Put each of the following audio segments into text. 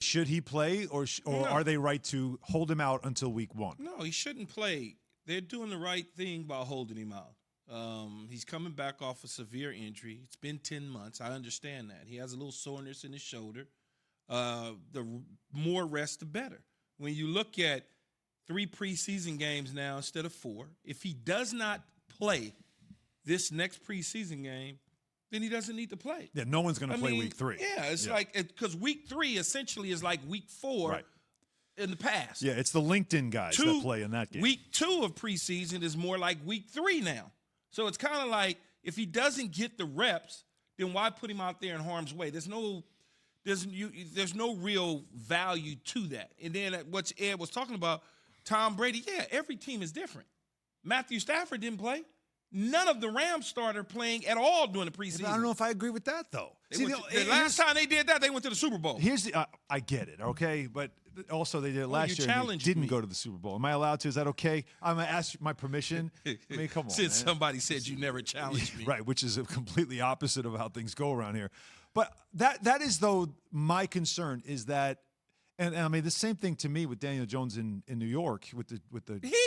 should he play, or are they right to hold him out until week 1? No, he shouldn't play. They're doing the right thing by holding him out. He's coming back off a severe injury. It's been 10 months. I understand that. He has a little soreness in his shoulder. The more rest, the better. When you look at 3 preseason games now instead of 4, if he does not play this next preseason game, then he doesn't need to play. Yeah, no one's going to play week 3. Yeah, it's like because week 3 essentially is like week 4 in the past. Yeah, it's the LinkedIn guys that play in that game. Week 2 of preseason is more like week 3 now. So it's kind of like if he doesn't get the reps, then why put him out there in harm's way? There's no real value to that. And then what Ed was talking about, Tom Brady, yeah, every team is different. Matthew Stafford didn't play. None of the Rams started playing at all during the preseason. I don't know if I agree with that, though. The last time they did that, they went to the Super Bowl. I get it, okay? But also they did it last year and they didn't go to the Super Bowl. Am I allowed to? Is that okay? I'm going to ask my permission. I mean, come on, Since somebody said you never challenged me. Right, which is completely opposite of how things go around here. But that is, though, my concern is that, and I mean, the same thing to me with Daniel Jones in New York with the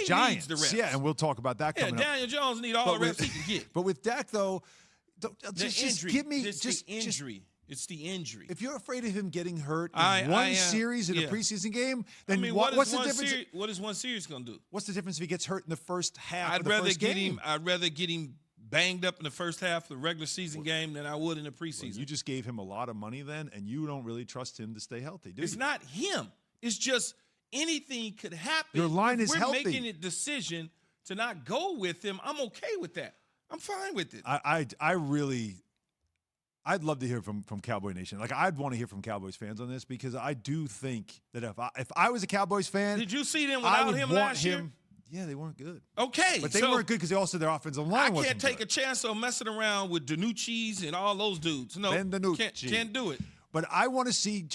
Giants. Needs the reps. Yeah, and we'll talk about that coming up. Daniel Jones need all the reps he can get. But with Dak, though, just give me it's the injury. It's the injury. If you're afraid of him getting hurt in one series in a preseason game, then what's the difference? What is one series going to do? What's the difference if he gets hurt in the first half of the first game? I'd rather get him banged up in the first half of the regular season game than I would in the preseason. Well, you just gave him a lot of money then, and you don't really trust him to stay healthy, do you? It's not him. It's just anything could happen. Your line is healthy. We're making a decision to not go with him. I'm okay with that. I'm fine with it. I'd love to hear from Cowboy Nation. Like, I'd want to hear from Cowboys fans on this because I do think that if I was a Cowboys fan, did you see them without him last year? Yeah, they weren't good. Okay. But they weren't good because they also their offensive line wasn't good. I can't take a chance on messing around with DiNucci's and all those dudes. No, can't do it. But I want to see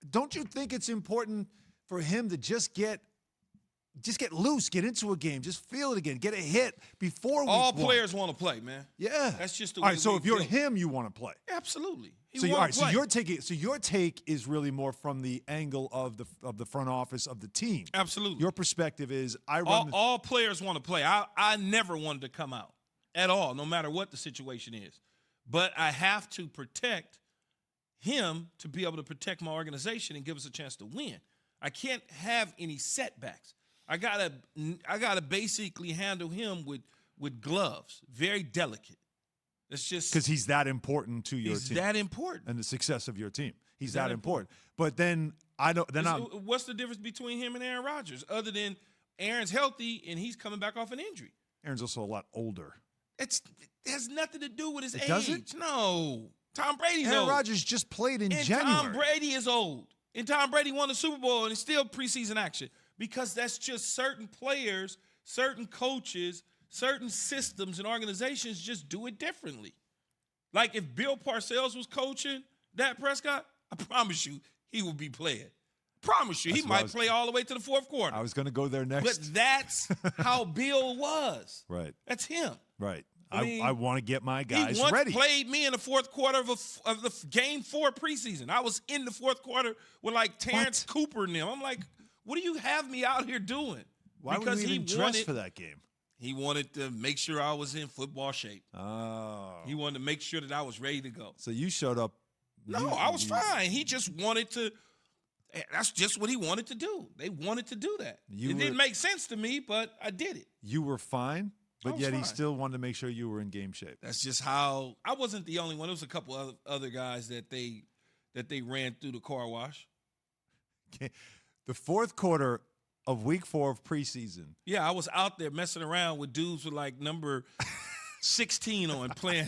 don't you think it's important for him to just get loose, get into a game, just feel it again, get a hit before week 1? All players want to play, man. Yeah. That's just the way all right, so if you're him, you want to play. Absolutely. So your take is really more from the angle of the front office of the team. Absolutely. Your perspective is all players want to play. I never wanted to come out at all, no matter what the situation is. But I have to protect him to be able to protect my organization and give us a chance to win. I can't have any setbacks. I gotta basically handle him with gloves, very delicate. It's just because he's that important to your team. He's that important, and the success of your team. He's that important. But then I don't. Then what's the difference between him and Aaron Rodgers, other than Aaron's healthy and he's coming back off an injury? Aaron's also a lot older. It has nothing to do with his age. Does it? No. Tom Brady's Aaron old. Rodgers just played in January. Tom Brady is old. And Tom Brady won the Super Bowl and it's still preseason action. Because that's just certain players, certain coaches, certain systems and organizations just do it differently. Like if Bill Parcells was coaching Dak Prescott, I promise you he would be playing. Promise you, he might play all the way to the fourth quarter. I was going to go there next. But that's how Bill was. Right. That's him. Right. I want to get my guys ready. He once played me in the fourth quarter of the game 4 preseason. I was in the fourth quarter with like Terrence Cooper and them. I'm like, what do you have me out here doing? Why would he even dress for that game? He wanted to make sure I was in football shape. Oh. He wanted to make sure that I was ready to go. So you showed up. No, I was fine. He just wanted to. That's just what he wanted to do. They wanted to do that. It didn't make sense to me, but I did it. You were fine, but yet he still wanted to make sure you were in game shape. That's just how. I wasn't the only one. There was a couple other guys that they ran through the car wash. The fourth quarter of week 4 of preseason. Yeah, I was out there messing around with dudes with like number 16 on playing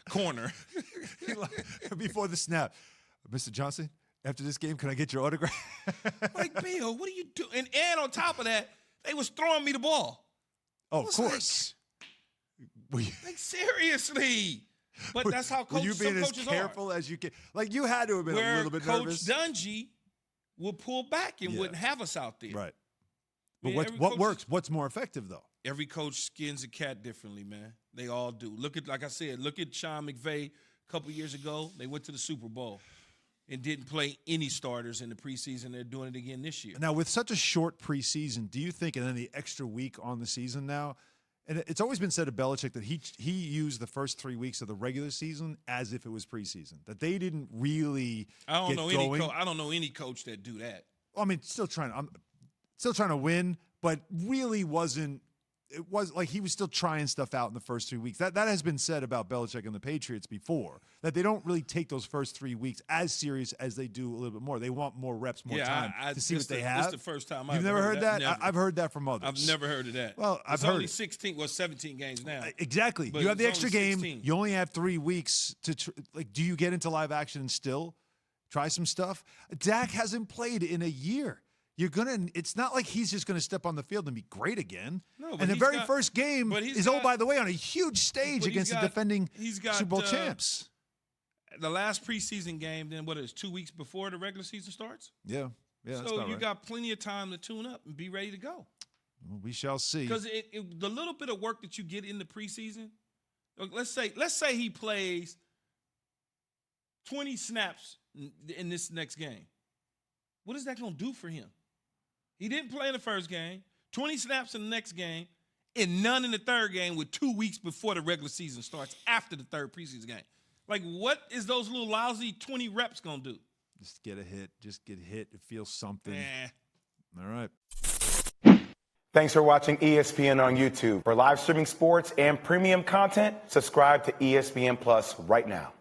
corner. Before the snap. Mr. Johnson, after this game, can I get your autograph? Like, Bill, what are you doing? And on top of that, they was throwing me the ball. Oh, of course. Like seriously. But that's how coaches are. Were you being as careful as you can? Like, you had to have been a little bit nervous. Coach Dungy would pull back and wouldn't have us out there. Right. But what works? What's more effective, though? Every coach skins a cat differently, man. They all do. Like I said, look at Sean McVay a couple years ago. They went to the Super Bowl. and didn't play any starters in the preseason. They're doing it again this year. Now, with such a short preseason, do you think, and then the extra week on the season now, and it's always been said of Belichick that he used the first 3 weeks of the regular season as if it was preseason, that they didn't really I don't know any coach that do that. Well, I mean, I'm still trying to win, but really wasn't. It was like he was still trying stuff out in the first 3 weeks. That has been said about Belichick and the Patriots before, that they don't really take those first 3 weeks as serious as they do a little bit more. They want more reps, more time to see what they have. This is the first time You've never heard that? Never. I've heard that from others. I've never heard of that. Well, I've heard only it. 17 games now. Exactly. But you have the it's extra only game. 16. You only have 3 weeks to do you get into live action and still try some stuff? Dak hasn't played in a year. It's not like he's just gonna step on the field and be great again. No, but and the very first game is, by the way, on a huge stage against the defending Super Bowl champs. The last preseason game, then what is 2 weeks before the regular season starts? Yeah, that's so about you right. got plenty of time to tune up and be ready to go. Well, we shall see. Because the little bit of work that you get in the preseason, let's say he plays 20 snaps in this next game. What is that going to do for him? He didn't play in the first game, 20 snaps in the next game, and none in the third game with 2 weeks before the regular season starts after the third preseason game. Like, what is those little lousy 20 reps going to do? Just get a hit. Just get hit. It feels something. All right. Thanks for watching ESPN on YouTube. For live streaming sports and premium content, subscribe to ESPN Plus right now.